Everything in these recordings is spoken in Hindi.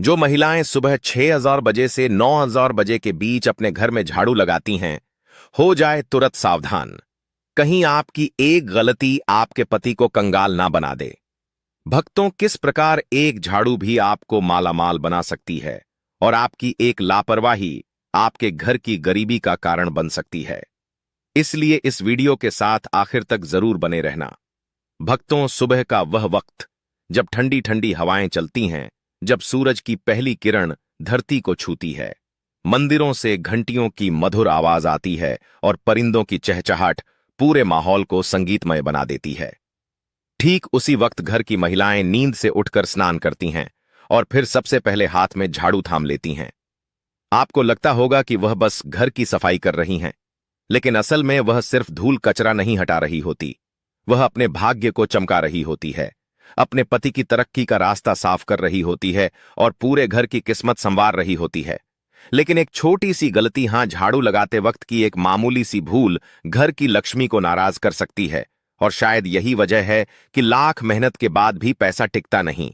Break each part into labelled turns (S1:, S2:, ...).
S1: जो महिलाएं सुबह 6,000 बजे से 9,000 बजे के बीच अपने घर में झाड़ू लगाती हैं, हो जाए तुरंत सावधान। कहीं आपकी एक गलती आपके पति को कंगाल ना बना दे। भक्तों, किस प्रकार एक झाड़ू भी आपको मालामाल बना सकती है और आपकी एक लापरवाही आपके घर की गरीबी का कारण बन सकती है। इसलिए इस वीडियो के साथ आखिर तक जरूर बने रहना। भक्तों, सुबह का वह वक्त जब ठंडी ठंडी हवाएं चलती हैं, जब सूरज की पहली किरण धरती को छूती है, मंदिरों से घंटियों की मधुर आवाज आती है और परिंदों की चहचहाट पूरे माहौल को संगीतमय बना देती है। ठीक उसी वक्त घर की महिलाएं नींद से उठकर स्नान करती हैं और फिर सबसे पहले हाथ में झाड़ू थाम लेती हैं। आपको लगता होगा कि वह बस घर की सफाई कर रही हैं, लेकिन असल में वह सिर्फ धूल कचरा नहीं हटा रही होती। वह अपने भाग्य को चमका रही होती है, अपने पति की तरक्की का रास्ता साफ कर रही होती है और पूरे घर की किस्मत संवार रही होती है। लेकिन एक छोटी सी गलती, हां, झाड़ू लगाते वक्त की एक मामूली सी भूल घर की लक्ष्मी को नाराज कर सकती है। और शायद यही वजह है कि लाख मेहनत के बाद भी पैसा टिकता नहीं,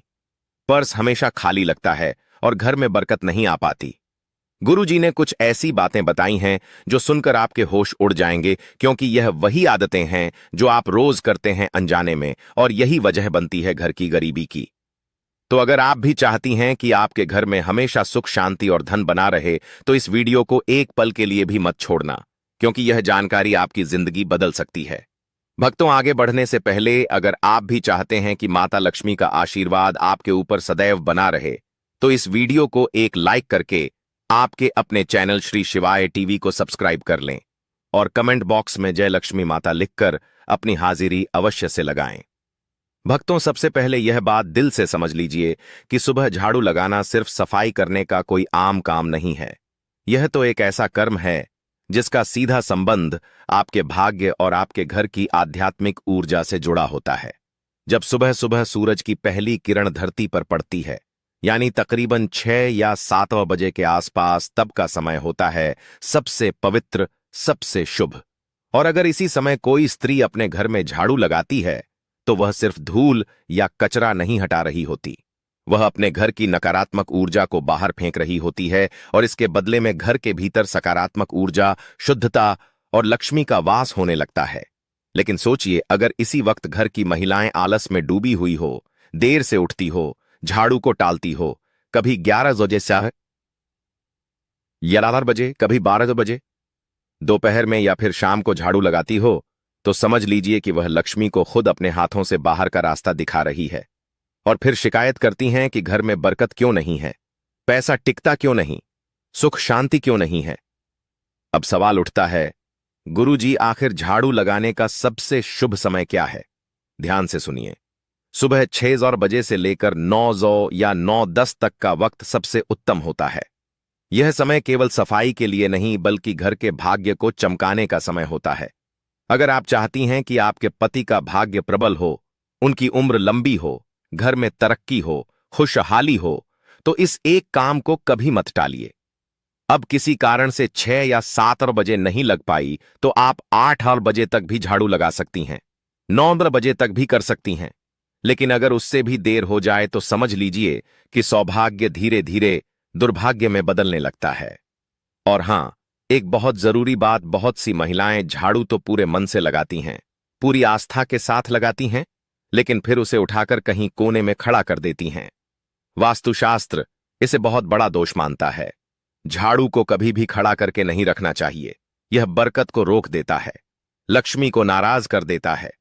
S1: पर्स हमेशा खाली लगता है और घर में बरकत नहीं आ पाती। गुरुजी ने कुछ ऐसी बातें बताई हैं जो सुनकर आपके होश उड़ जाएंगे, क्योंकि यह वही आदतें हैं जो आप रोज करते हैं अनजाने में, और यही वजह बनती है घर की गरीबी की। तो अगर आप भी चाहती हैं कि आपके घर में हमेशा सुख, शांति और धन बना रहे, तो इस वीडियो को एक पल के लिए भी मत छोड़ना, क्योंकि यह जानकारी आपकी जिंदगी बदल सकती है। भक्तों, आगे बढ़ने से पहले अगर आप भी चाहते हैं कि माता लक्ष्मी का आशीर्वाद आपके ऊपर सदैव बना रहे, तो इस वीडियो को एक लाइक करके आपके अपने चैनल श्री शिवाय टीवी को सब्सक्राइब कर लें और कमेंट बॉक्स में जय लक्ष्मी माता लिखकर अपनी हाजिरी अवश्य से लगाएं। भक्तों, सबसे पहले यह बात दिल से समझ लीजिए कि सुबह झाड़ू लगाना सिर्फ सफाई करने का कोई आम काम नहीं है। यह तो एक ऐसा कर्म है जिसका सीधा संबंध आपके भाग्य और आपके घर की आध्यात्मिक ऊर्जा से जुड़ा होता है। जब सुबह सुबह सूरज की पहली किरण धरती पर पड़ती है, यानी तकरीबन 6 या 7 बजे के आसपास, तब का समय होता है सबसे पवित्र, सबसे शुभ। और अगर इसी समय कोई स्त्री अपने घर में झाड़ू लगाती है, तो वह सिर्फ धूल या कचरा नहीं हटा रही होती, वह अपने घर की नकारात्मक ऊर्जा को बाहर फेंक रही होती है और इसके बदले में घर के भीतर सकारात्मक ऊर्जा, शुद्धता और लक्ष्मी का वास होने लगता है। लेकिन सोचिए, अगर इसी वक्त घर की महिलाएं आलस में डूबी हुई हो, देर से उठती हो, झाड़ू को टालती हो, कभी 11 बजे से 11 बजे, कभी 12 बजे, दोपहर में या फिर शाम को झाड़ू लगाती हो, तो समझ लीजिए कि वह लक्ष्मी को खुद अपने हाथों से बाहर का रास्ता दिखा रही है। और फिर शिकायत करती हैं कि घर में बरकत क्यों नहीं है, पैसा टिकता क्यों नहीं, सुख शांति क्यों नहीं है। अब सवाल उठता है, गुरुजी, आखिर झाड़ू लगाने का सबसे शुभ समय क्या है? ध्यान से सुनिए। सुबह 6 बजे से लेकर 9 या 9:10 तक का वक्त सबसे उत्तम होता है। यह समय केवल सफाई के लिए नहीं, बल्कि घर के भाग्य को चमकाने का समय होता है। अगर आप चाहती हैं कि आपके पति का भाग्य प्रबल हो, उनकी उम्र लंबी हो, घर में तरक्की हो, खुशहाली हो, तो इस एक काम को कभी मत टालिए। अब किसी कारण से 6 या 7 बजे नहीं लग पाई, तो आप 8 बजे तक भी झाड़ू लगा सकती हैं, 9 बजे तक भी कर सकती हैं। लेकिन अगर उससे भी देर हो जाए, तो समझ लीजिए कि सौभाग्य धीरे धीरे दुर्भाग्य में बदलने लगता है। और हां, एक बहुत जरूरी बात, बहुत सी महिलाएं झाड़ू तो पूरे मन से लगाती हैं, पूरी आस्था के साथ लगाती हैं, लेकिन फिर उसे उठाकर कहीं कोने में खड़ा कर देती हैं। वास्तुशास्त्र इसे बहुत बड़ा दोष मानता है। झाड़ू को कभी भी खड़ा करके नहीं रखना चाहिए, यह बरकत को रोक देता है, लक्ष्मी को नाराज कर देता है।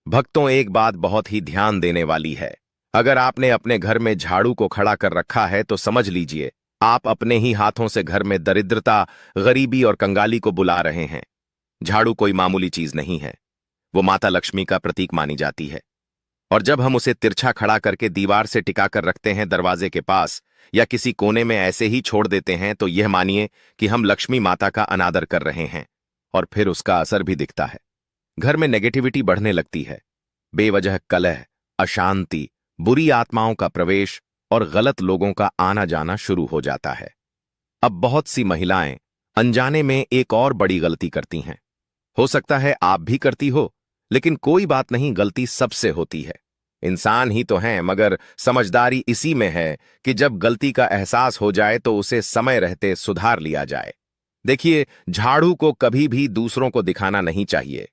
S1: भक्तों, एक बात बहुत ही ध्यान देने वाली है, अगर आपने अपने घर में झाड़ू को खड़ा कर रखा है, तो समझ लीजिए आप अपने ही हाथों से घर में दरिद्रता, गरीबी और कंगाली को बुला रहे हैं। झाड़ू कोई मामूली चीज नहीं है, वो माता लक्ष्मी का प्रतीक मानी जाती है। और जब हम उसे तिरछा खड़ा करके दीवार से टिकाकर रखते हैं, दरवाजे के पास या किसी कोने में ऐसे ही छोड़ देते हैं, तो यह मानिए कि हम लक्ष्मी माता का अनादर कर रहे हैं, और फिर उसका असर भी दिखता है। घर में नेगेटिविटी बढ़ने लगती है, बेवजह कलह, अशांति, बुरी आत्माओं का प्रवेश और गलत लोगों का आना जाना शुरू हो जाता है। अब बहुत सी महिलाएं अनजाने में एक और बड़ी गलती करती हैं। हो सकता है आप भी करती हो, लेकिन कोई बात नहीं, गलती सबसे होती है। इंसान ही तो हैं, मगर समझदारी इसी में है कि जब गलती का एहसास हो जाए तो उसे समय रहते सुधार लिया जाए। देखिए, झाड़ू को कभी भी दूसरों को दिखाना नहीं चाहिए।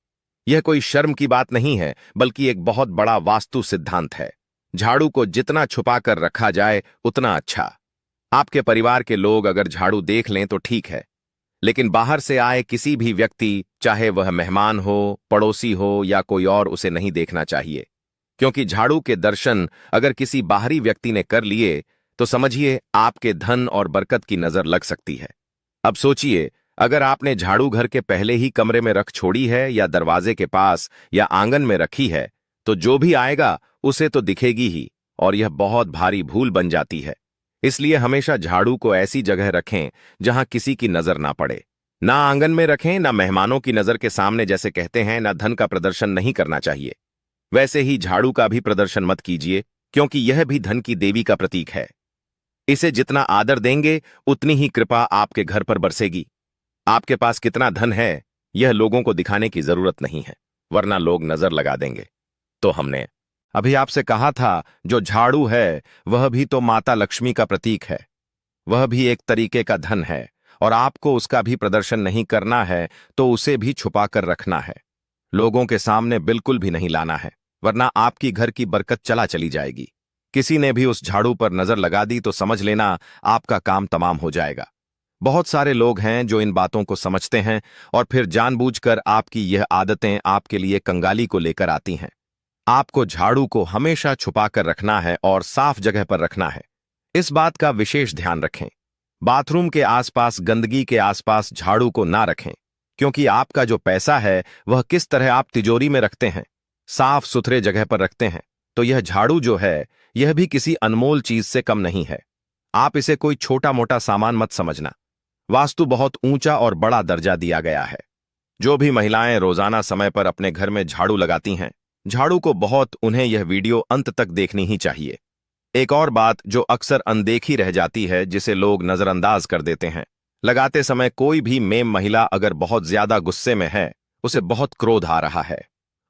S1: यह कोई शर्म की बात नहीं है, बल्कि एक बहुत बड़ा वास्तु सिद्धांत है। झाड़ू को जितना छुपा कर रखा जाए उतना अच्छा। आपके परिवार के लोग अगर झाड़ू देख लें तो ठीक है, लेकिन बाहर से आए किसी भी व्यक्ति, चाहे वह मेहमान हो, पड़ोसी हो या कोई और, उसे नहीं देखना चाहिए। क्योंकि झाड़ू के दर्शन अगर किसी बाहरी व्यक्ति ने कर लिए तो समझिए आपके धन और बरकत की नजर लग सकती है। अब सोचिए, अगर आपने झाड़ू घर के पहले ही कमरे में रख छोड़ी है या दरवाजे के पास या आंगन में रखी है, तो जो भी आएगा उसे तो दिखेगी ही, और यह बहुत भारी भूल बन जाती है। इसलिए हमेशा झाड़ू को ऐसी जगह रखें जहां किसी की नजर ना पड़े। ना आंगन में रखें, ना मेहमानों की नजर के सामने, जैसे कहते हैं ना धन का प्रदर्शन नहीं करना चाहिए। वैसे ही झाड़ू का भी प्रदर्शन मत कीजिए, क्योंकि यह भी धन की देवी का प्रतीक है। इसे जितना आदर देंगे उतनी ही कृपा आपके घर पर बरसेगी। आपके पास कितना धन है यह लोगों को दिखाने की जरूरत नहीं है, वरना लोग नजर लगा देंगे। तो हमने अभी आपसे कहा था, जो झाड़ू है वह भी तो माता लक्ष्मी का प्रतीक है। वह भी एक तरीके का धन है, और आपको उसका भी प्रदर्शन नहीं करना है तो उसे भी छुपा कर रखना है। लोगों के सामने बिल्कुल भी नहीं लाना है, वरना आपकी घर की बरकत चला चली जाएगी। किसी ने भी उस झाड़ू पर नजर लगा दी तो समझ लेना आपका काम तमाम हो जाएगा। बहुत सारे लोग हैं जो इन बातों को समझते हैं और फिर जानबूझकर आपकी यह आदतें आपके लिए कंगाली को लेकर आती हैं। आपको झाड़ू को हमेशा छुपा कर रखना है और साफ जगह पर रखना है। इस बात का विशेष ध्यान रखें। बाथरूम के आसपास, गंदगी के आसपास झाड़ू को ना रखें, क्योंकि आपका जो पैसा है वह किस तरह आप तिजोरी में रखते हैं, साफ सुथरे जगह पर रखते हैं, तो यह झाड़ू जो है यह भी किसी अनमोल चीज से कम नहीं है। आप इसे कोई छोटा मोटा सामान मत समझना। वास्तु बहुत ऊंचा और बड़ा दर्जा दिया गया है। जो भी महिलाएं रोजाना समय पर अपने घर में झाड़ू लगाती हैं, झाड़ू को बहुत उन्हें यह वीडियो अंत तक देखनी ही चाहिए। एक और बात जो अक्सर अनदेखी रह जाती है, जिसे लोग नजरअंदाज कर देते हैं, लगाते समय कोई भी मेम महिला अगर बहुत ज्यादा गुस्से में है, उसे बहुत क्रोध आ रहा है,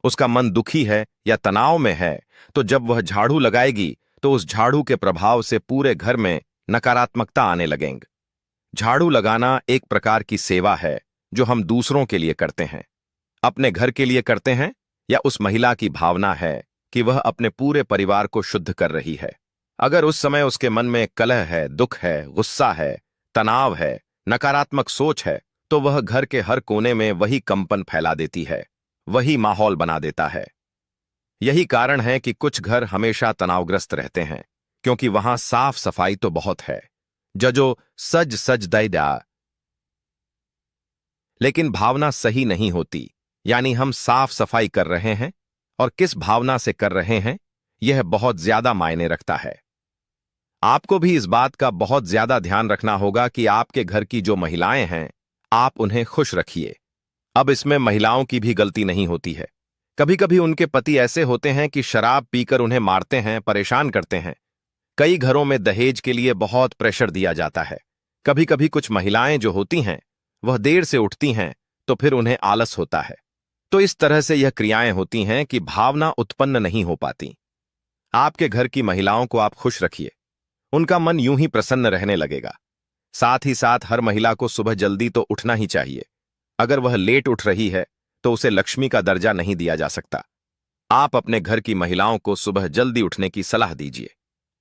S1: उसका मन दुखी है या तनाव में है, तो जब वह झाड़ू लगाएगी तो उस झाड़ू के प्रभाव से पूरे घर में नकारात्मकता आने लगेंगे। झाड़ू लगाना एक प्रकार की सेवा है जो हम दूसरों के लिए करते हैं, अपने घर के लिए करते हैं, या उस महिला की भावना है कि वह अपने पूरे परिवार को शुद्ध कर रही है। अगर उस समय उसके मन में कलह है, दुख है, गुस्सा है, तनाव है, नकारात्मक सोच है, तो वह घर के हर कोने में वही कंपन फैला देती है, वही माहौल बना देता है। यही कारण है कि कुछ घर हमेशा तनावग्रस्त रहते हैं, क्योंकि वहां साफ सफाई तो बहुत है, जजो सज सज दैडा, लेकिन भावना सही नहीं होती। यानी हम साफ सफाई कर रहे हैं और किस भावना से कर रहे हैं, यह बहुत ज्यादा मायने रखता है। आपको भी इस बात का बहुत ज्यादा ध्यान रखना होगा कि आपके घर की जो महिलाएं हैं, आप उन्हें खुश रखिए। अब इसमें महिलाओं की भी गलती नहीं होती है। कभी कभी उनके पति ऐसे होते हैं कि शराब पीकर उन्हें मारते हैं, परेशान करते हैं। कई घरों में दहेज के लिए बहुत प्रेशर दिया जाता है। कभी कभी कुछ महिलाएं जो होती हैं वह देर से उठती हैं, तो फिर उन्हें आलस होता है। तो इस तरह से यह क्रियाएं होती हैं कि भावना उत्पन्न नहीं हो पाती। आपके घर की महिलाओं को आप खुश रखिए, उनका मन यूं ही प्रसन्न रहने लगेगा। साथ ही साथ हर महिला को सुबह जल्दी तो उठना ही चाहिए। अगर वह लेट उठ रही है तो उसे लक्ष्मी का दर्जा नहीं दिया जा सकता। आप अपने घर की महिलाओं को सुबह जल्दी उठने की सलाह दीजिए।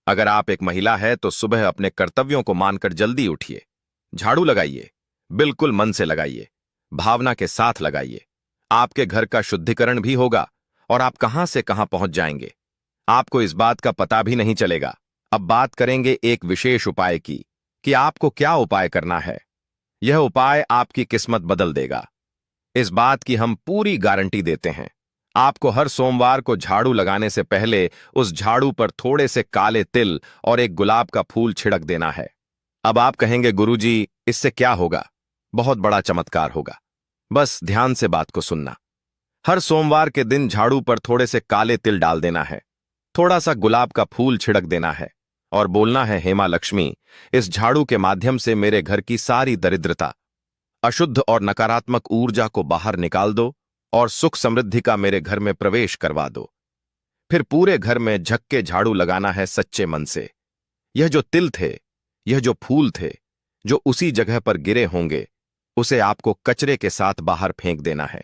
S1: अगर आप एक महिला है तो सुबह अपने कर्तव्यों को मानकर जल्दी उठिए। झाड़ू लगाइए, बिल्कुल मन से लगाइए, भावना के साथ लगाइए। आपके घर का शुद्धिकरण भी होगा और आप कहां से कहां पहुंच जाएंगे, आपको इस बात का पता भी नहीं चलेगा। अब बात करेंगे एक विशेष उपाय की कि आपको क्या उपाय करना है। यह उपाय आपकी किस्मत बदल देगा, इस बात की हम पूरी गारंटी देते हैं। आपको हर सोमवार को झाड़ू लगाने से पहले उस झाड़ू पर थोड़े से काले तिल और एक गुलाब का फूल छिड़क देना है। अब आप कहेंगे, गुरुजी इससे क्या होगा? बहुत बड़ा चमत्कार होगा। बस ध्यान से बात को सुनना। हर सोमवार के दिन झाड़ू पर थोड़े से काले तिल डाल देना है, थोड़ा सा गुलाब का फूल छिड़क देना है और बोलना है, हे मां लक्ष्मी, इस झाड़ू के माध्यम से मेरे घर की सारी दरिद्रता, अशुद्ध और नकारात्मक ऊर्जा को बाहर निकाल दो और सुख समृद्धि का मेरे घर में प्रवेश करवा दो। फिर पूरे घर में झक्के झाड़ू लगाना है सच्चे मन से। यह जो तिल थे, यह जो फूल थे, जो उसी जगह पर गिरे होंगे, उसे आपको कचरे के साथ बाहर फेंक देना है।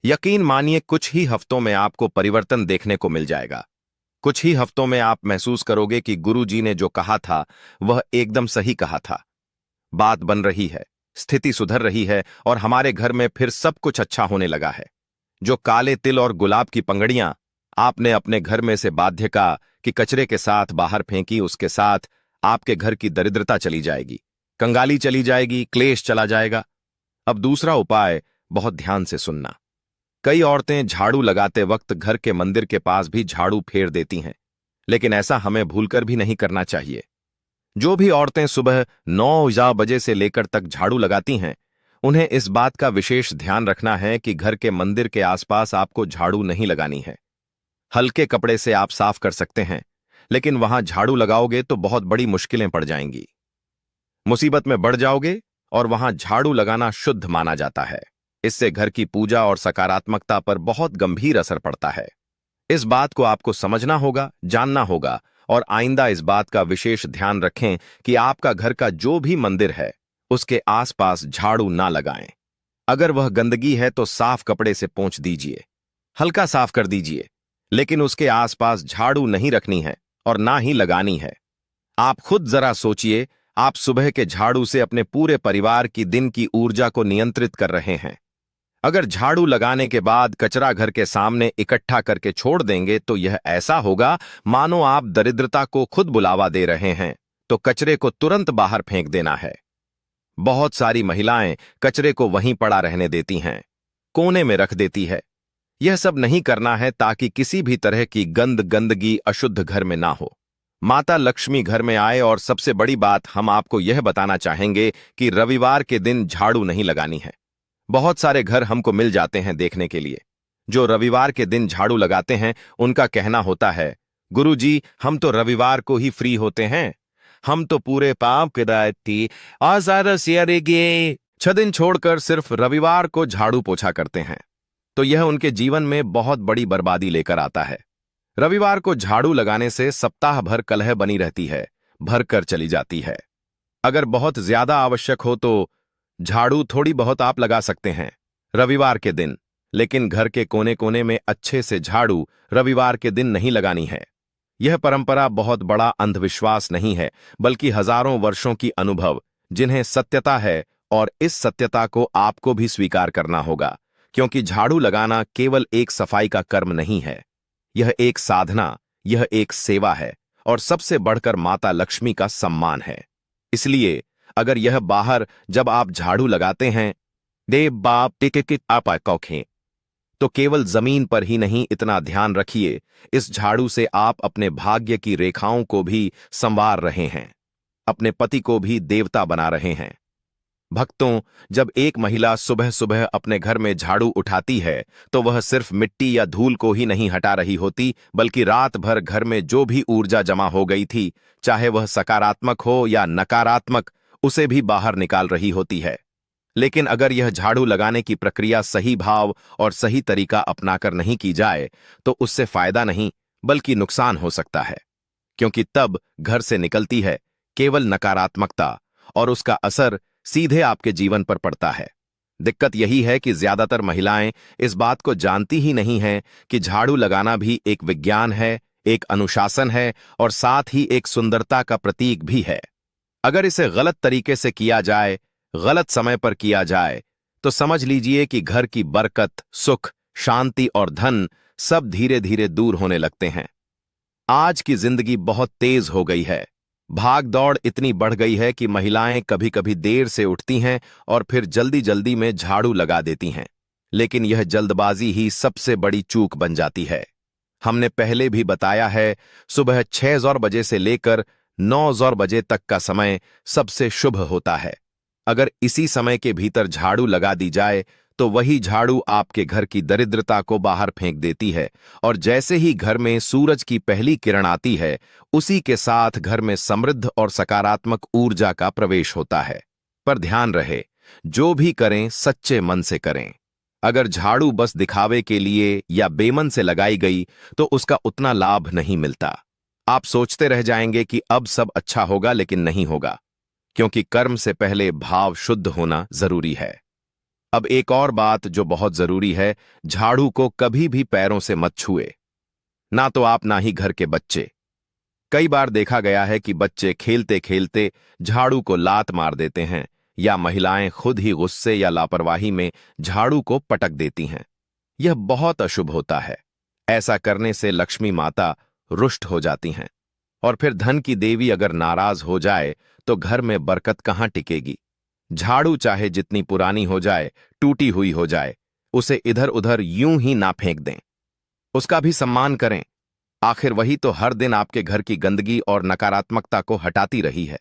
S1: यकीन मानिए, कुछ ही हफ्तों में आपको परिवर्तन देखने को मिल जाएगा। कुछ ही हफ्तों में आप महसूस करोगे कि गुरुजी ने जो कहा था वह एकदम सही कहा था। बात बन रही है, स्थिति सुधर रही है और हमारे घर में फिर सब कुछ अच्छा होने लगा है। जो काले तिल और गुलाब की पंगड़ियां आपने अपने घर में से बाध्य का कि कचरे के साथ बाहर फेंकी, उसके साथ आपके घर की दरिद्रता चली जाएगी, कंगाली चली जाएगी, क्लेश चला जाएगा। अब दूसरा उपाय बहुत ध्यान से सुनना। कई औरतें झाड़ू लगाते वक्त घर के मंदिर के पास भी झाड़ू फेर देती हैं, लेकिन ऐसा हमें भूलकर भी नहीं करना चाहिए। जो भी औरतें सुबह 9 बजे से लेकर तक झाड़ू लगाती हैं, उन्हें इस बात का विशेष ध्यान रखना है कि घर के मंदिर के आसपास आपको झाड़ू नहीं लगानी है। हल्के कपड़े से आप साफ कर सकते हैं, लेकिन वहां झाड़ू लगाओगे तो बहुत बड़ी मुश्किलें पड़ जाएंगी, मुसीबत में बढ़ जाओगे। और वहां झाड़ू लगाना शुद्ध माना जाता है। इससे घर की पूजा और सकारात्मकता पर बहुत गंभीर असर पड़ता है। इस बात को आपको समझना होगा, जानना होगा, और आइंदा इस बात का विशेष ध्यान रखें कि आपका घर का जो भी मंदिर है उसके आसपास झाड़ू ना लगाएं। अगर वह गंदगी है तो साफ कपड़े से पोंछ दीजिए, हल्का साफ कर दीजिए, लेकिन उसके आसपास झाड़ू नहीं रखनी है और ना ही लगानी है। आप खुद जरा सोचिए, आप सुबह के झाड़ू से अपने पूरे परिवार की दिन की ऊर्जा को नियंत्रित कर रहे हैं। अगर झाड़ू लगाने के बाद कचरा घर के सामने इकट्ठा करके छोड़ देंगे तो यह ऐसा होगा मानो आप दरिद्रता को खुद बुलावा दे रहे हैं। तो कचरे को तुरंत बाहर फेंक देना है। बहुत सारी महिलाएं कचरे को वहीं पड़ा रहने देती हैं, कोने में रख देती है। यह सब नहीं करना है ताकि किसी भी तरह की गंदगी अशुद्ध घर में ना हो। माता लक्ष्मी घर में आए। और सबसे बड़ी बात हम आपको यह बताना चाहेंगे कि रविवार के दिन झाड़ू नहीं लगानी है। बहुत सारे घर हमको मिल जाते हैं देखने के लिए जो रविवार के दिन झाड़ू लगाते हैं। उनका कहना होता है, गुरुजी हम तो रविवार को ही फ्री होते हैं, हम तो पूरे पाप किदायती आज़ार सियारेगे 6 दिन छोड़कर सिर्फ रविवार को झाड़ू पोछा करते हैं। तो यह उनके जीवन में बहुत बड़ी बर्बादी लेकर आता है। रविवार को झाड़ू लगाने से सप्ताह भर कलह बनी रहती है, भर कर चली जाती है। अगर बहुत ज्यादा आवश्यक हो तो झाड़ू थोड़ी बहुत आप लगा सकते हैं रविवार के दिन, लेकिन घर के कोने कोने में अच्छे से झाड़ू रविवार के दिन नहीं लगानी है। यह परंपरा बहुत बड़ा अंधविश्वास नहीं है, बल्कि हजारों वर्षों की अनुभव जिन्हें सत्यता है, और इस सत्यता को आपको भी स्वीकार करना होगा, क्योंकि झाड़ू लगाना केवल एक सफाई का कर्म नहीं है। यह एक साधना, यह एक सेवा है, और सबसे बढ़कर माता लक्ष्मी का सम्मान है। इसलिए अगर यह बाहर जब आप झाड़ू लगाते हैं देव बाप टिक आप कौखें, तो केवल जमीन पर ही नहीं, इतना ध्यान रखिए, इस झाड़ू से आप अपने भाग्य की रेखाओं को भी संवार रहे हैं, अपने पति को भी देवता बना रहे हैं। भक्तों, जब एक महिला सुबह सुबह अपने घर में झाड़ू उठाती है तो वह सिर्फ मिट्टी या धूल को ही नहीं हटा रही होती, बल्कि रात भर घर में जो भी ऊर्जा जमा हो गई थी, चाहे वह सकारात्मक हो या नकारात्मक, उसे भी बाहर निकाल रही होती है। लेकिन अगर यह झाड़ू लगाने की प्रक्रिया सही भाव और सही तरीका अपनाकर नहीं की जाए तो उससे फायदा नहीं बल्कि नुकसान हो सकता है, क्योंकि तब घर से निकलती है केवल नकारात्मकता और उसका असर सीधे आपके जीवन पर पड़ता है। दिक्कत यही है कि ज्यादातर महिलाएं इस बात को जानती ही नहीं हैं कि झाड़ू लगाना भी एक विज्ञान है, एक अनुशासन है और साथ ही एक सुंदरता का प्रतीक भी है। अगर इसे गलत तरीके से किया जाए, गलत समय पर किया जाए, तो समझ लीजिए कि घर की बरकत, सुख, शांति और धन सब धीरे धीरे दूर होने लगते हैं। आज की जिंदगी बहुत तेज हो गई है। भाग दौड़ इतनी बढ़ गई है कि महिलाएं कभी कभी देर से उठती हैं और फिर जल्दी जल्दी में झाड़ू लगा देती हैं, लेकिन यह जल्दबाजी ही सबसे बड़ी चूक बन जाती है। हमने पहले भी बताया है, सुबह 6 बजे से लेकर 9 बजे तक का समय सबसे शुभ होता है। अगर इसी समय के भीतर झाड़ू लगा दी जाए तो वही झाड़ू आपके घर की दरिद्रता को बाहर फेंक देती है, और जैसे ही घर में सूरज की पहली किरण आती है, उसी के साथ घर में समृद्ध और सकारात्मक ऊर्जा का प्रवेश होता है। पर ध्यान रहे, जो भी करें सच्चे मन से करें। अगर झाड़ू बस दिखावे के लिए या बेमन से लगाई गई तो उसका उतना लाभ नहीं मिलता। आप सोचते रह जाएंगे कि अब सब अच्छा होगा, लेकिन नहीं होगा, क्योंकि कर्म से पहले भाव शुद्ध होना जरूरी है। अब एक और बात जो बहुत जरूरी है, झाड़ू को कभी भी पैरों से मत छुए, ना तो आप ना ही घर के बच्चे। कई बार देखा गया है कि बच्चे खेलते खेलते झाड़ू को लात मार देते हैं, या महिलाएं खुद ही गुस्से या लापरवाही में झाड़ू को पटक देती हैं। यह बहुत अशुभ होता है। ऐसा करने से लक्ष्मी माता रुष्ट हो जाती हैं, और फिर धन की देवी अगर नाराज हो जाए तो घर में बरकत कहां टिकेगी। झाड़ू चाहे जितनी पुरानी हो जाए, टूटी हुई हो जाए, उसे इधर उधर यूं ही ना फेंक दें, उसका भी सम्मान करें। आखिर वही तो हर दिन आपके घर की गंदगी और नकारात्मकता को हटाती रही है।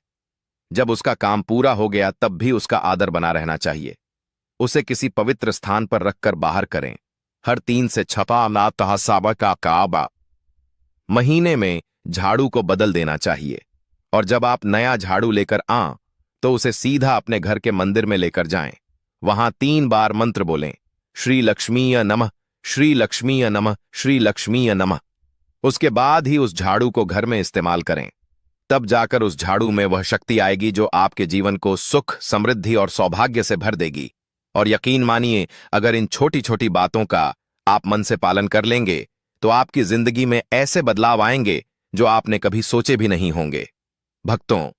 S1: जब उसका काम पूरा हो गया तब भी उसका आदर बना रहना चाहिए। उसे किसी पवित्र स्थान पर रखकर बाहर करें। हर 3 से 6 ना तहसाबा का काबा महीने में झाड़ू को बदल देना चाहिए। और जब आप नया झाड़ू लेकर आं तो उसे सीधा अपने घर के मंदिर में लेकर जाएं। वहां 3 बार मंत्र बोलें, श्री लक्ष्मीय नमः, श्री लक्ष्मीय नमः, श्री लक्ष्मीय नमः। उसके बाद ही उस झाड़ू को घर में इस्तेमाल करें। तब जाकर उस झाड़ू में वह शक्ति आएगी जो आपके जीवन को सुख, समृद्धि और सौभाग्य से भर देगी। और यकीन मानिए, अगर इन छोटी छोटी बातों का आप मन से पालन कर लेंगे तो आपकी जिंदगी में ऐसे बदलाव आएंगे जो आपने कभी सोचे भी नहीं होंगे। भक्तों,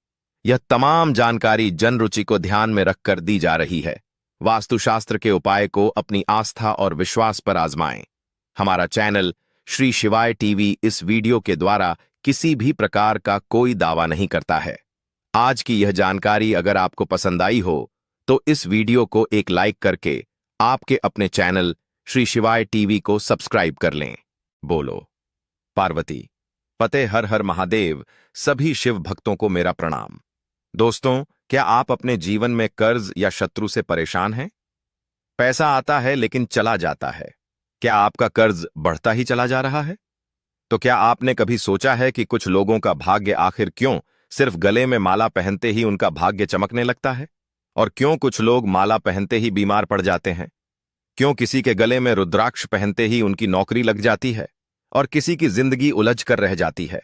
S1: यह तमाम जानकारी जन रुचि को ध्यान में रखकर दी जा रही है। वास्तुशास्त्र के उपाय को अपनी आस्था और विश्वास पर आजमाएं। हमारा चैनल श्री शिवाय टीवी इस वीडियो के द्वारा किसी भी प्रकार का कोई दावा नहीं करता है। आज की यह जानकारी अगर आपको पसंद आई हो तो इस वीडियो को एक लाइक करके आपके अपने चैनल श्री शिवाय टीवी को सब्सक्राइब कर लें। बोलो पार्वती पते हर हर महादेव। सभी शिव भक्तों को मेरा प्रणाम। दोस्तों, क्या आप अपने जीवन में कर्ज या शत्रु से परेशान हैं? पैसा आता है लेकिन चला जाता है। क्या आपका कर्ज बढ़ता ही चला जा रहा है? तो क्या आपने कभी सोचा है कि कुछ लोगों का भाग्य आखिर क्यों सिर्फ गले में माला पहनते ही उनका भाग्य चमकने लगता है? और क्यों कुछ लोग माला पहनते ही बीमार पड़ जाते हैं? क्यों किसी के गले में रुद्राक्ष पहनते ही उनकी नौकरी लग जाती है और किसी की जिंदगी उलझ कर रह जाती है?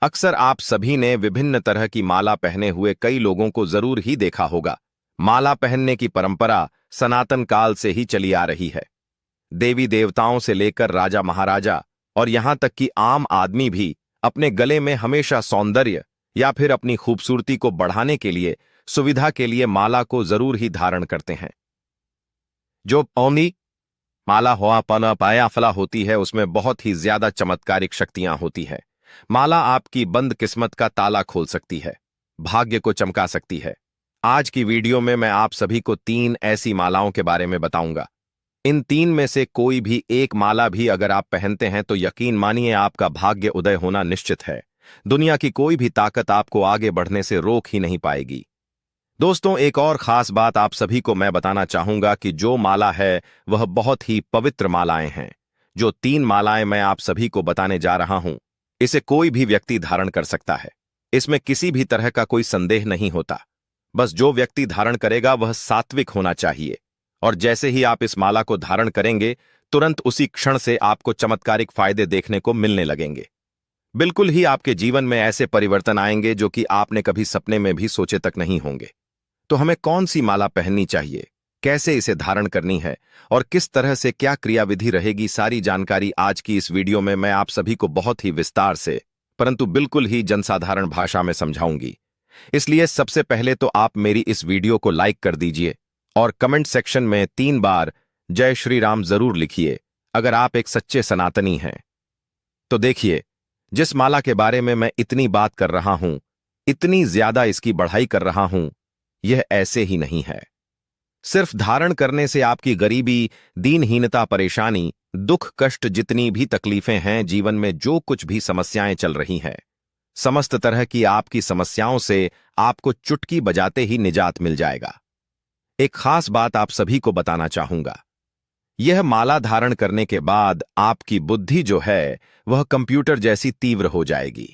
S1: अक्सर आप सभी ने विभिन्न तरह की माला पहने हुए कई लोगों को जरूर ही देखा होगा। माला पहनने की परंपरा सनातन काल से ही चली आ रही है। देवी देवताओं से लेकर राजा महाराजा और यहां तक कि आम आदमी भी अपने गले में हमेशा सौंदर्य या फिर अपनी खूबसूरती को बढ़ाने के लिए, सुविधा के लिए माला को जरूर ही धारण करते हैं। जो पौनी माला हुआ पना पाया फला होती है, उसमें बहुत ही ज्यादा चमत्कारिक शक्तियां होती है। माला आपकी बंद किस्मत का ताला खोल सकती है, भाग्य को चमका सकती है। आज की वीडियो में मैं आप सभी को 3 ऐसी मालाओं के बारे में बताऊंगा। इन 3 में से कोई भी एक माला भी अगर आप पहनते हैं तो यकीन मानिए आपका भाग्य उदय होना निश्चित है। दुनिया की कोई भी ताकत आपको आगे बढ़ने से रोक ही नहीं पाएगी। दोस्तों, एक और खास बात आप सभी को मैं बताना चाहूंगा कि जो माला है वह बहुत ही पवित्र मालाएं हैं। जो 3 मालाएं मैं आप सभी को बताने जा रहा हूं, इसे कोई भी व्यक्ति धारण कर सकता है। इसमें किसी भी तरह का कोई संदेह नहीं होता। बस जो व्यक्ति धारण करेगा वह सात्विक होना चाहिए। और जैसे ही आप इस माला को धारण करेंगे, तुरंत उसी क्षण से आपको चमत्कारिक फायदे देखने को मिलने लगेंगे। बिल्कुल ही आपके जीवन में ऐसे परिवर्तन आएंगे जो कि आपने कभी सपने में भी सोचे तक नहीं होंगे। तो हमें कौन सी माला पहननी चाहिए, कैसे इसे धारण करनी है और किस तरह से क्या क्रियाविधि रहेगी, सारी जानकारी आज की इस वीडियो में मैं आप सभी को बहुत ही विस्तार से, परंतु बिल्कुल ही जनसाधारण भाषा में समझाऊंगी। इसलिए सबसे पहले तो आप मेरी इस वीडियो को लाइक कर दीजिए और कमेंट सेक्शन में 3 बार जय श्री राम जरूर लिखिए अगर आप एक सच्चे सनातनी हैं। तो देखिए, जिस माला के बारे में मैं इतनी बात कर रहा हूं, इतनी ज्यादा इसकी बढ़ाई कर रहा हूं, यह ऐसे ही नहीं है। सिर्फ धारण करने से आपकी गरीबी, दीनहीनता, परेशानी, दुख, कष्ट, जितनी भी तकलीफें हैं, जीवन में जो कुछ भी समस्याएं चल रही हैं, समस्त तरह की आपकी समस्याओं से आपको चुटकी बजाते ही निजात मिल जाएगा। एक खास बात आप सभी को बताना चाहूंगा। यह माला धारण करने के बाद आपकी बुद्धि जो है वह कंप्यूटर जैसी तीव्र हो जाएगी।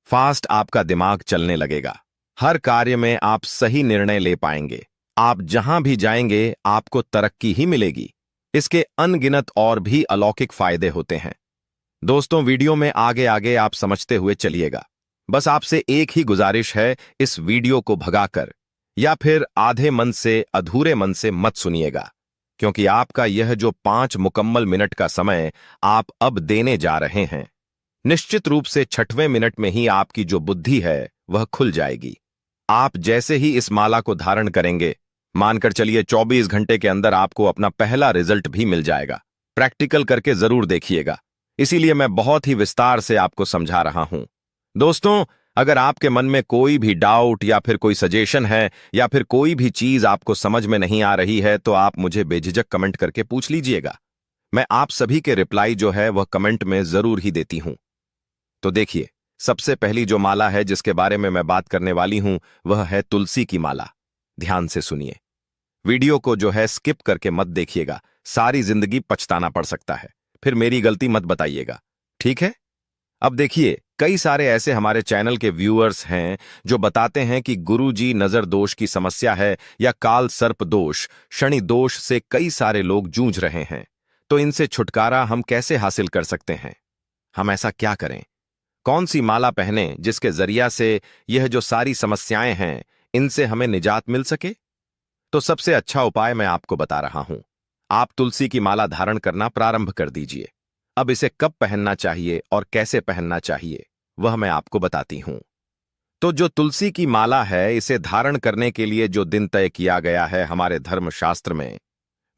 S1: फास्ट आपका दिमाग चलने लगेगा। हर कार्य में आप सही निर्णय ले पाएंगे। आप जहां भी जाएंगे आपको तरक्की ही मिलेगी। इसके अनगिनत और भी अलौकिक फायदे होते हैं। दोस्तों, वीडियो में आगे आगे आप समझते हुए चलिएगा। बस आपसे एक ही गुजारिश है, इस वीडियो को भगाकर या फिर आधे मन से अधूरे मन से मत सुनिएगा, क्योंकि आपका यह जो 5 मुकम्मल मिनट का समय आप अब देने जा रहे हैं, निश्चित रूप से 6वें मिनट में ही आपकी जो बुद्धि है वह खुल जाएगी। आप जैसे ही इस माला को धारण करेंगे, मानकर चलिए 24 घंटे के अंदर आपको अपना पहला रिजल्ट भी मिल जाएगा। प्रैक्टिकल करके जरूर देखिएगा, इसीलिए मैं बहुत ही विस्तार से आपको समझा रहा हूं। दोस्तों, अगर आपके मन में कोई भी डाउट या फिर कोई सजेशन है या फिर कोई भी चीज आपको समझ में नहीं आ रही है, तो आप मुझे बेझिझक कमेंट करके पूछ लीजिएगा। मैं आप सभी के रिप्लाई जो है वह कमेंट में जरूर ही देती हूं। तो देखिए, सबसे पहली जो माला है जिसके बारे में मैं बात करने वाली हूं, वह है तुलसी की माला। ध्यान से सुनिए, वीडियो को जो है स्किप करके मत देखिएगा, सारी जिंदगी पछताना पड़ सकता है, फिर मेरी गलती मत बताइएगा, ठीक है? अब देखिए, कई सारे ऐसे हमारे चैनल के व्यूअर्स हैं जो बताते हैं कि गुरुजी नजर दोष की समस्या है या काल सर्प दोष, शनि दोष से कई सारे लोग जूझ रहे हैं। तो इनसे छुटकारा हम कैसे हासिल कर सकते हैं? हम ऐसा क्या करें? कौन सी माला पहने जिसके जरिया से यह जो सारी समस्याएं हैं इनसे हमें निजात मिल सके? तो सबसे अच्छा उपाय मैं आपको बता रहा हूं। आप तुलसी की माला धारण करना प्रारंभ कर दीजिए। अब इसे कब पहनना चाहिए और कैसे पहनना चाहिए वह मैं आपको बताती हूं। तो जो तुलसी की माला है, इसे धारण करने के लिए जो दिन तय किया गया है हमारे धर्मशास्त्र में,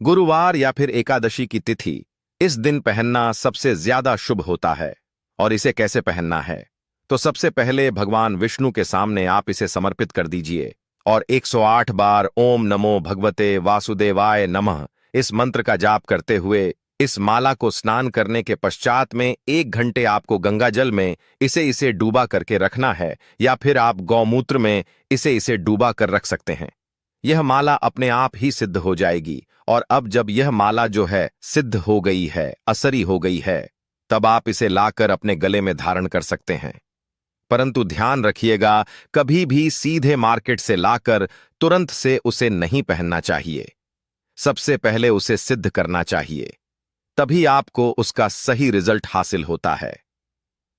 S1: गुरुवार या फिर एकादशी की तिथि, इस दिन पहनना सबसे ज्यादा शुभ होता है। और इसे कैसे पहनना है? तो सबसे पहले भगवान विष्णु के सामने आप इसे समर्पित कर दीजिए और 108 बार ओम नमो भगवते वासुदेवाय नमः इस मंत्र का जाप करते हुए इस माला को स्नान करने के पश्चात में 1 घंटे आपको गंगा जल में इसे डूबा करके रखना है, या फिर आप गौमूत्र में इसे डूबा कर रख सकते हैं। यह माला अपने आप ही सिद्ध हो जाएगी। और अब जब यह माला जो है सिद्ध हो गई है, असरी हो गई है, तब आप इसे लाकर अपने गले में धारण कर सकते हैं। परंतु ध्यान रखिएगा, कभी भी सीधे मार्केट से लाकर तुरंत से उसे नहीं पहनना चाहिए। सबसे पहले उसे सिद्ध करना चाहिए, तभी आपको उसका सही रिजल्ट हासिल होता है।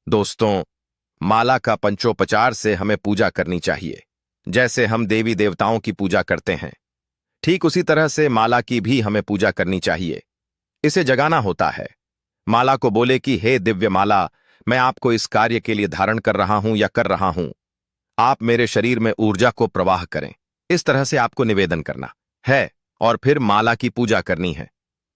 S1: दोस्तों, माला का पंचोपचार से हमें पूजा करनी चाहिए। जैसे हम देवी देवताओं की पूजा करते हैं, ठीक उसी तरह से माला की भी हमें पूजा करनी चाहिए। इसे जगाना होता है। माला को बोले कि हे दिव्य माला, मैं आपको इस कार्य के लिए धारण कर रहा हूं या कर रहा हूं। आप मेरे शरीर में ऊर्जा को प्रवाह करें। इस तरह से आपको निवेदन करना है और फिर माला की पूजा करनी है।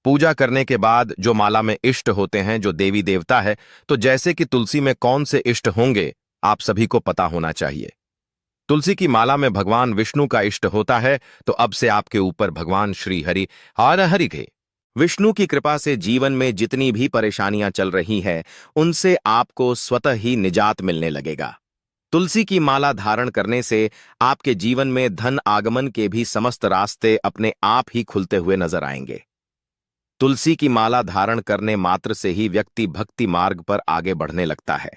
S1: पूजा करने के बाद जो माला में इष्ट होते हैं, जो देवी देवता है, तो जैसे कि तुलसी में कौन से इष्ट होंगे आप सभी को पता होना चाहिए। तुलसी की माला में भगवान विष्णु का इष्ट होता है, तो अब से आपके ऊपर भगवान श्री हरि हर हरि के विष्णु की कृपा से जीवन में जितनी भी परेशानियां चल रही हैं, उनसे आपको स्वतः ही निजात मिलने लगेगा। तुलसी की माला धारण करने से आपके जीवन में धन आगमन के भी समस्त रास्ते अपने आप ही खुलते हुए नजर आएंगे। तुलसी की माला धारण करने मात्र से ही व्यक्ति भक्ति मार्ग पर आगे बढ़ने लगता है।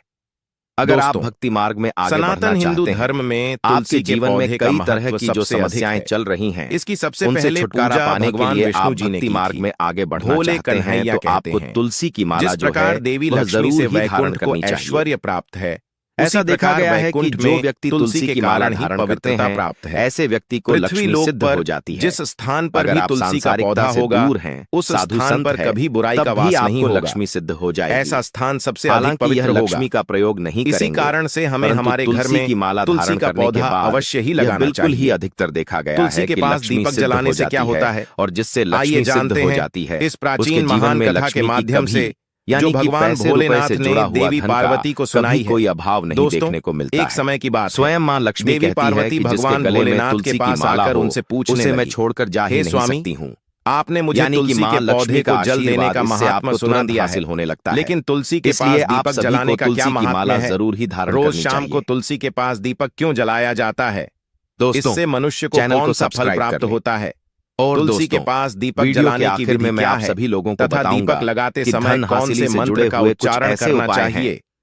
S1: अगर आप भक्ति मार्ग में आगे
S2: सनातन हिंदू धर्म में
S1: आपके जीवन में कई तरह की जो समस्याएं चल रही हैं,
S2: इसकी सबसे
S1: उनसे
S2: पहले
S1: छुटकारा
S2: पूजा
S1: पाने के
S2: भगवान
S1: लिए
S2: विष्णु
S1: आप
S2: जी ने
S1: भक्ति
S2: की
S1: मार्ग
S2: थी।
S1: में आगे बढ़ना
S2: भोले
S1: चाहते हैं,
S2: कन्हैया
S1: तो
S2: कहते
S1: आपको
S2: हैं।
S1: तुलसी की माला
S2: जिस
S1: जो
S2: प्रकार
S1: है
S2: देवी
S1: वह
S2: लक्ष्मी
S1: जरूर
S2: से
S1: ही धारण
S2: वैकुंठ को
S1: करनी चाहिए।
S2: ऐश्वर्य प्राप्त है,
S1: ऐसा देखा गया है कि जो व्यक्ति तुलसी की माला
S2: कारण ही
S1: धारण करते
S2: पवित्रता
S1: हैं,
S2: प्राप्त है।
S1: ऐसे व्यक्ति को
S2: पृथ्वी
S1: लक्ष्मी
S2: लोक
S1: सिद्ध
S2: पर
S1: हो जाती है।
S2: जिस स्थान पर
S1: अगर
S2: भी
S1: आप
S2: तुलसी का
S1: सांसारिकता
S2: पौधा
S1: से
S2: होगा,
S1: दूर हैं,
S2: उस
S1: साधु
S2: स्थान
S1: संत
S2: पर
S1: है,
S2: कभी बुराई
S1: तब
S2: का
S1: भी
S2: वास नहीं
S1: आपको
S2: होगा।
S1: लक्ष्मी सिद्ध हो जाएगी।
S2: ऐसा स्थान सबसे अधिक
S1: हालांकि यह
S2: पवित्र
S1: लक्ष्मी
S2: होगा।
S1: का प्रयोग नहीं
S2: इसी
S1: करेंगे,
S2: कारण से हमें
S1: परंतु
S2: हमारे घर
S1: तुलसी
S2: में
S1: की माला
S2: तुलसी
S1: धारण
S2: का
S1: करने के
S2: पौधा
S1: बाद
S2: अवश्य ही
S1: यह
S2: लगाना
S1: बिल्कुल ही
S2: चाहिए।
S1: अधिकतर देखा गया
S2: तुलसी
S1: है
S2: के
S1: कि
S2: पास
S1: लक्ष्मी
S2: दीपक
S1: सिद्ध
S2: जलाने
S1: हो
S2: से क्या
S1: जाती
S2: होता है,
S1: और जिससे
S2: आइए
S1: लक्ष्मी सिद्ध
S2: जानते
S1: हो
S2: हैं
S1: जाती है,
S2: इस
S1: उसके
S2: प्राचीन
S1: जीवन
S2: महान
S1: में
S2: कथा के
S1: लक्ष्मी की
S2: माध्यम
S1: कभी,
S2: से
S1: यानी
S2: जो
S1: कि
S2: भगवान
S1: पैसे रुपए
S2: भोलेनाथ
S1: से
S2: ने
S1: जुड़ा हुआ
S2: देवी
S1: धन का
S2: पार्वती को
S1: कभी
S2: सुनाई है।
S1: कोई अभाव नहीं
S2: दोस्तों,
S1: देखने को मिलता
S2: एक
S1: है।
S2: समय की बात है,
S1: स्वयं मां लक्ष्मी
S2: देवी
S1: कहती है
S2: पार्वती
S1: कि जिसके
S2: भगवान
S1: गले में
S2: भोलेनाथ
S1: तुलसी
S2: के
S1: की
S2: पास
S1: माला
S2: आकर
S1: हो,
S2: उनसे पूछने
S1: उसे मैं
S2: लगी,
S1: छोड़कर जा ही
S2: हे
S1: नहीं
S2: स्वामी,
S1: सकती हूँ।
S2: आपने मुझे
S1: यानी कि
S2: तुलसी
S1: मां
S2: के
S1: लक्ष्मी
S2: पौधे
S1: का
S2: को जल देने
S1: आशीर्वाद
S2: का
S1: इससे
S2: महात्मा
S1: आपको
S2: सुना
S1: तुरंत
S2: दिया
S1: हासिल
S2: है,
S1: होने लगता है।
S2: लेकिन तुलसी के
S1: इसलिए
S2: पास
S1: आप
S2: दीपक
S1: सभी
S2: जलाने
S1: को
S2: का क्या
S1: तुलसी की
S2: महात्म्य
S1: माला
S2: है?
S1: जरूर ही धारण
S2: रोज
S1: करनी
S2: शाम को
S1: चाहिए।
S2: तुलसी के पास दीपक क्यों जलाया जाता है?
S1: दोस्तों,
S2: इससे मनुष्य को
S1: चैनल
S2: कौन
S1: को
S2: सा फल
S1: सब्सक्राइब
S2: प्राप्त
S1: कर लें।
S2: होता है?
S1: और
S2: तुलसी के
S1: दोस्तों,
S2: पास दीपक
S1: वीडियो के
S2: जलाने की
S1: आखिर में
S2: विधि
S1: मैं
S2: क्या
S1: आप
S2: है
S1: सभी लोगों को
S2: तथा
S1: बताऊंगा
S2: दीपक लगाते
S1: कि
S2: समय
S1: धन
S2: कौन
S1: हासिल
S2: से
S1: से
S2: मंत्र
S1: जुड़े
S2: का
S1: हुए कुछ
S2: उच्चारण
S1: ऐसे
S2: करना
S1: उपाय हैं
S2: चाहिए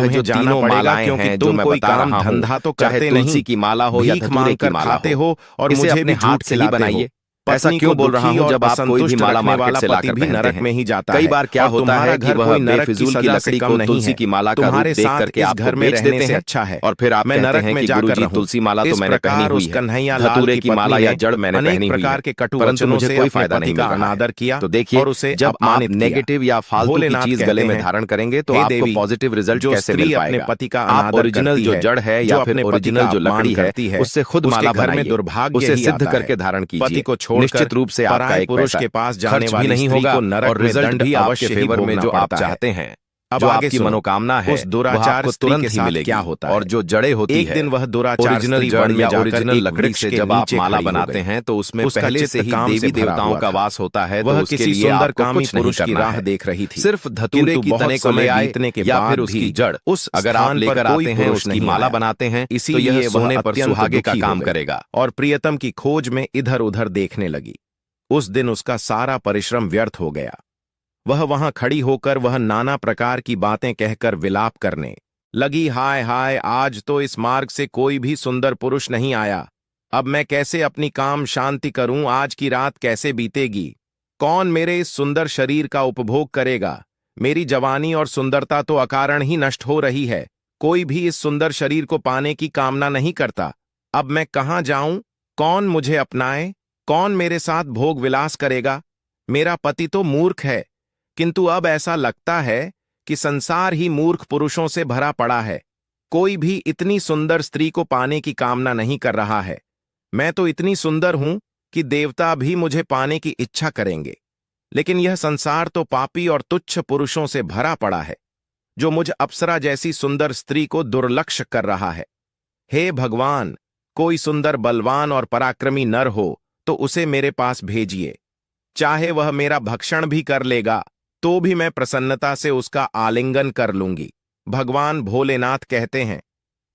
S1: यह
S2: तुम्हें
S1: जो
S2: जाना
S1: तीनों
S2: पड़ेगा,
S1: मालाएं
S2: क्योंकि
S1: हैं जो
S2: तुम
S1: मैं
S2: कोई
S1: बता
S2: काम
S1: रहा हूं,
S2: धंधा तो
S1: चाहे
S2: करते
S1: तुलसी
S2: नहीं,
S1: की माला हो या
S2: भीख
S1: धतूरे
S2: मांग
S1: की
S2: कर
S1: माला
S2: खाते हो और
S1: इसे
S2: मुझे
S1: अपने
S2: भी
S1: हाथ
S2: झूठ
S1: से ही
S2: खिलाते
S1: बनाइए।
S2: हो।
S1: ऐसा
S2: पत्नी
S1: क्यों
S2: को
S1: बोल रहा
S2: दुखी
S1: हूं,
S2: और
S1: जब आप कोई भी
S2: असंतुष्ट
S1: माला
S2: रखने
S1: मार्केट
S2: वाला
S1: से
S2: पति
S1: लाकर
S2: भी
S1: पहनते
S2: नरक
S1: हैं।
S2: में ही जाता
S1: कई
S2: है।
S1: बार क्या
S2: और
S1: होता
S2: तुम्हारा
S1: है कि
S2: घर
S1: वह
S2: कोई नरक की
S1: बेफिजूल की
S2: सजा से
S1: लकड़ी
S2: कम
S1: को
S2: नहीं
S1: तुलसी
S2: है।
S1: की माला का रूप
S2: तुम्हारे
S1: देख
S2: साथ
S1: करके
S2: इस
S1: आपको
S2: घर में
S1: बेच
S2: रहने
S1: देते
S2: से
S1: हैं
S2: अच्छा है
S1: और फिर आप
S2: मैं
S1: कहते
S2: नरक
S1: हैं
S2: में
S1: कि
S2: जाकर
S1: गुरुजी
S2: रहूं।
S1: तुलसी माला तो
S2: इस
S1: मैंने पहनी
S2: प्रकार
S1: हुई
S2: उस
S1: है,
S2: कन्हैया लाल
S1: धतूरे
S2: की
S1: की माला
S2: पत्नी
S1: या
S2: ने
S1: जड़ मैंने
S2: अनेक
S1: पहनी हुई
S2: प्रकार
S1: है,
S2: के कटु
S1: परंतु
S2: वचनों
S1: मुझे
S2: से
S1: कोई
S2: अपने
S1: फायदा
S2: पति
S1: नहीं
S2: का
S1: मिल रहा है।
S2: अनादर किया
S1: तो देखिए,
S2: और उसे
S1: जब आप
S2: अपमानित किया।
S1: नेगेटिव या फालतू की
S2: भोलेनाथ
S1: चीज
S2: कहते
S1: गले में
S2: हैं,
S1: धारण करेंगे तो
S2: हे
S1: आपको
S2: देवी,
S1: पॉजिटिव रिजल्ट
S2: जो
S1: कैसे
S2: स्त्री
S1: मिल
S2: अपने
S1: पाएगा।
S2: पति का
S1: आप
S2: अनादर
S1: ओरिजिनल
S2: करती
S1: जो
S2: है,
S1: जड़ है
S2: जो
S1: या फिर
S2: अपने पति
S1: ओरिजिनल
S2: का
S1: जो
S2: अपमान
S1: लकड़ी है
S2: करती है,
S1: उससे खुद
S2: उसके
S1: माला
S2: घर में
S1: बनाइए,
S2: दुर्भाग्य
S1: उसे
S2: ही
S1: सिद्ध
S2: आता
S1: करके
S2: है।
S1: धारण
S2: पति
S1: कीजिए।
S2: को छोड़कर
S1: निश्चित रूप से आपका
S2: पराये
S1: एक
S2: पुरुष
S1: पैसा
S2: के पास जाने
S1: खर्च भी
S2: वाली
S1: नहीं
S2: स्त्री
S1: होगा
S2: को नरक
S1: और
S2: में
S1: रिजल्ट
S2: दंड
S1: भी आपके
S2: अवश्य ही
S1: फेवर में
S2: भोगना
S1: जो आप
S2: पड़ता है।
S1: चाहते हैं,
S2: अब
S1: जो
S2: आगे
S1: आपकी
S2: सुनो,
S1: मनोकामना है
S2: उस
S1: वह
S2: दुराचार
S1: आपको
S2: स्त्री
S1: तुरंत
S2: के
S1: ही
S2: साथ
S1: मिलेगी।
S2: क्या होता है।
S1: और जो जड़ें होती
S2: एक
S1: है,
S2: दिन वह दुराचार
S1: ओरिजिनल
S2: स्त्री
S1: जड़
S2: वन में
S1: या
S2: जाकर
S1: ओरिजिनल
S2: एक
S1: लकड़ी
S2: वृक्ष
S1: से
S2: के
S1: जब आप
S2: नीचे
S1: माला
S2: खड़ी हो
S1: बनाते
S2: गई।
S1: हैं तो उसमें
S2: उसका
S1: पहले
S2: चित्त
S1: से ही
S2: काम से
S1: देवी
S2: भरा
S1: देवताओं
S2: हुआ
S1: का
S2: था।
S1: वास होता है, तो
S2: वह
S1: उसके
S2: किसी
S1: लिए
S2: सुंदर
S1: आपको
S2: कामी
S1: कुछ नहीं
S2: पुरुष की
S1: करना
S2: राह
S1: है।
S2: देख रही थी।
S1: सिर्फ धतूरे
S2: किंतु
S1: की
S2: बहुत
S1: तने को
S2: समय
S1: ले आए
S2: बीतने के
S1: या
S2: बाद
S1: फिर उसकी
S2: भी
S1: जड़
S2: उस
S1: अगर आप
S2: स्थान पर
S1: लेकर
S2: कोई
S1: आते हैं,
S2: पुरुष
S1: उसकी
S2: नहीं
S1: माला
S2: आया।
S1: बनाते हैं तो
S2: इसीलिए
S1: यह
S2: वह
S1: सोने पर
S2: अत्यंत
S1: सुहागे का
S2: दुखी हो
S1: काम
S2: गई
S1: करेगा।
S2: और प्रियतम की खोज में इधर उधर देखने लगी। उस दिन उसका सारा परिश्रम व्यर्थ हो गया।
S1: वह वहां खड़ी होकर वह नाना प्रकार की बातें कहकर विलाप करने लगी। हाय हाय, आज तो इस मार्ग से कोई भी सुंदर पुरुष नहीं आया। अब मैं कैसे अपनी काम शांति करूं? आज की रात कैसे बीतेगी? कौन मेरे इस सुंदर शरीर का उपभोग करेगा? मेरी जवानी और सुंदरता तो अकारण ही नष्ट हो रही है। कोई भी इस सुंदर शरीर को पाने की कामना नहीं करता। अब मैं कहाँ जाऊं? कौन मुझे अपनाए? कौन मेरे साथ भोग विलास करेगा? मेरा पति तो मूर्ख है, किंतु अब ऐसा लगता है कि संसार ही मूर्ख पुरुषों से भरा पड़ा है। कोई भी इतनी सुंदर स्त्री को पाने की कामना नहीं कर रहा है। मैं तो इतनी सुंदर हूं कि देवता भी मुझे पाने की इच्छा करेंगे, लेकिन यह संसार तो पापी और तुच्छ पुरुषों से भरा पड़ा है, जो मुझ अप्सरा जैसी सुंदर स्त्री को दुर्लक्ष्य कर रहा है। हे भगवान, कोई सुंदर बलवान और पराक्रमी नर हो तो उसे मेरे पास भेजिए। चाहे वह मेरा भक्षण भी कर लेगा तो भी मैं प्रसन्नता से उसका आलिंगन कर लूंगी। भगवान भोलेनाथ कहते हैं,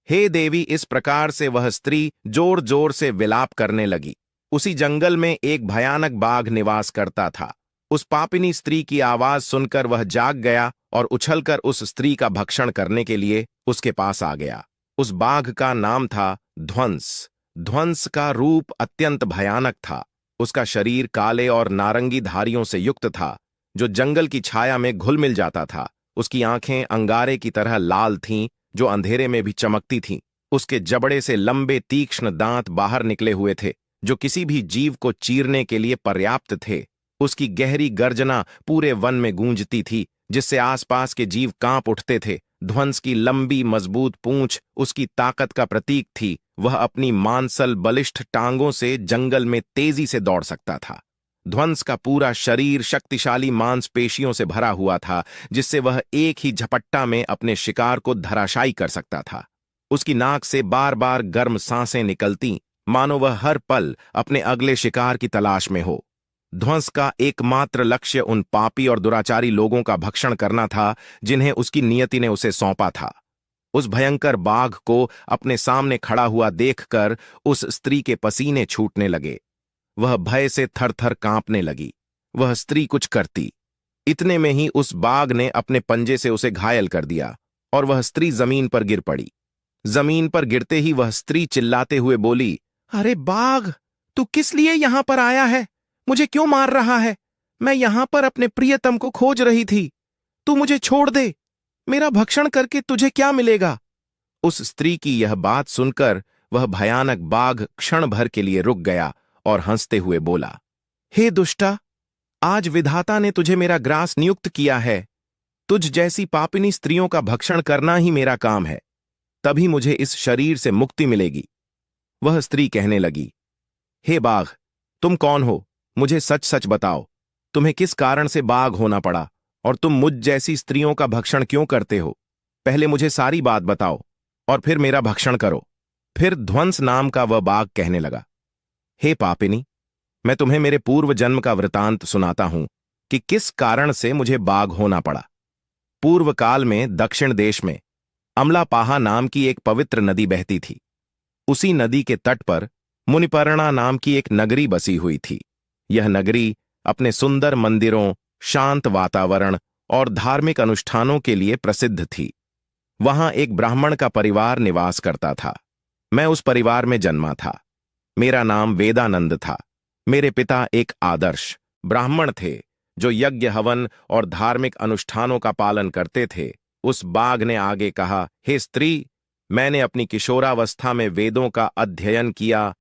S1: हे देवी। इस प्रकार से वह स्त्री जोर जोर से विलाप करने लगी। उसी जंगल में एक भयानक बाघ निवास करता था। उस पापिनी स्त्री की आवाज सुनकर वह जाग गया और उछलकर उस स्त्री का भक्षण करने के लिए उसके पास आ गया। उस बाघ का नाम था ध्वंस। ध्वंस का रूप अत्यंत भयानक था। उसका शरीर काले और नारंगी धारियों से युक्त था, जो जंगल की छाया में घुल मिल जाता था। उसकी आंखें अंगारे की तरह लाल थीं, जो अंधेरे में भी चमकती थीं। उसके जबड़े से लंबे तीक्ष्ण दांत बाहर निकले हुए थे, जो किसी भी जीव को चीरने के लिए पर्याप्त थे। उसकी गहरी गर्जना पूरे वन में गूंजती थी, जिससे आसपास के जीव कांप उठते थे। ध्वंस की लंबी मजबूत पूंछ उसकी ताकत का प्रतीक थी। वह अपनी मांसल बलिष्ठ टांगों से जंगल में तेजी से दौड़ सकता था। ध्वंस का पूरा शरीर शक्तिशाली मांसपेशियों से भरा हुआ था, जिससे वह एक ही झपट्टा में अपने शिकार को धराशायी कर सकता था। उसकी नाक से बार बार गर्म सांसें निकलती, मानो वह हर पल अपने अगले शिकार की तलाश में हो। ध्वंस का एकमात्र लक्ष्य उन पापी और दुराचारी लोगों का भक्षण करना था, जिन्हें उसकी नियति ने उसे सौंपा था। उस भयंकर बाघ को अपने सामने खड़ा हुआ देखकर उस स्त्री के पसीने छूटने लगे। वह भय से थरथर कांपने लगी। वह स्त्री कुछ करती, इतने में ही उस बाघ ने अपने पंजे से उसे घायल कर दिया और वह स्त्री जमीन पर गिर पड़ी। जमीन पर गिरते ही वह स्त्री चिल्लाते हुए बोली, अरे बाघ, तू किस लिए यहां पर आया है? मुझे क्यों मार रहा है? मैं यहां पर अपने प्रियतम को खोज रही थी। तू मुझे छोड़ दे। मेरा भक्षण करके तुझे क्या मिलेगा? उस स्त्री की यह बात सुनकर वह भयानक बाघ क्षण भर के लिए रुक गया और हंसते हुए बोला, हे दुष्टा, आज विधाता ने तुझे मेरा ग्रास नियुक्त किया है। तुझ जैसी पापिनी स्त्रियों का भक्षण करना ही मेरा काम है। तभी मुझे इस शरीर से मुक्ति मिलेगी। वह स्त्री कहने लगी, हे बाघ, तुम कौन हो? मुझे सच सच बताओ, तुम्हें किस कारण से बाघ होना पड़ा और तुम मुझ जैसी स्त्रियों का भक्षण क्यों करते हो? पहले मुझे सारी बात बताओ और फिर मेरा भक्षण करो। फिर ध्वंस नाम का वह बाघ कहने लगा, हे पापिनी, मैं तुम्हें मेरे पूर्व जन्म का वृतांत सुनाता हूं कि किस कारण से मुझे बाघ होना पड़ा। पूर्व काल में दक्षिण देश में अमलापाहा नाम की एक पवित्र नदी बहती थी। उसी नदी के तट पर मुनिपर्णा नाम की एक नगरी बसी हुई थी। यह नगरी अपने सुंदर मंदिरों, शांत वातावरण और धार्मिक अनुष्ठानों के लिए प्रसिद्ध थी। वहां एक ब्राह्मण का परिवार निवास करता था। मैं उस परिवार में जन्मा था। मेरा नाम वेदानंद था। मेरे पिता एक आदर्श ब्राह्मण थे, जो यज्ञ हवन और धार्मिक अनुष्ठानों का पालन करते थे। उस बाघ ने आगे कहा, हे स्त्री, मैंने अपनी किशोरावस्था में वेदों का अध्ययन किया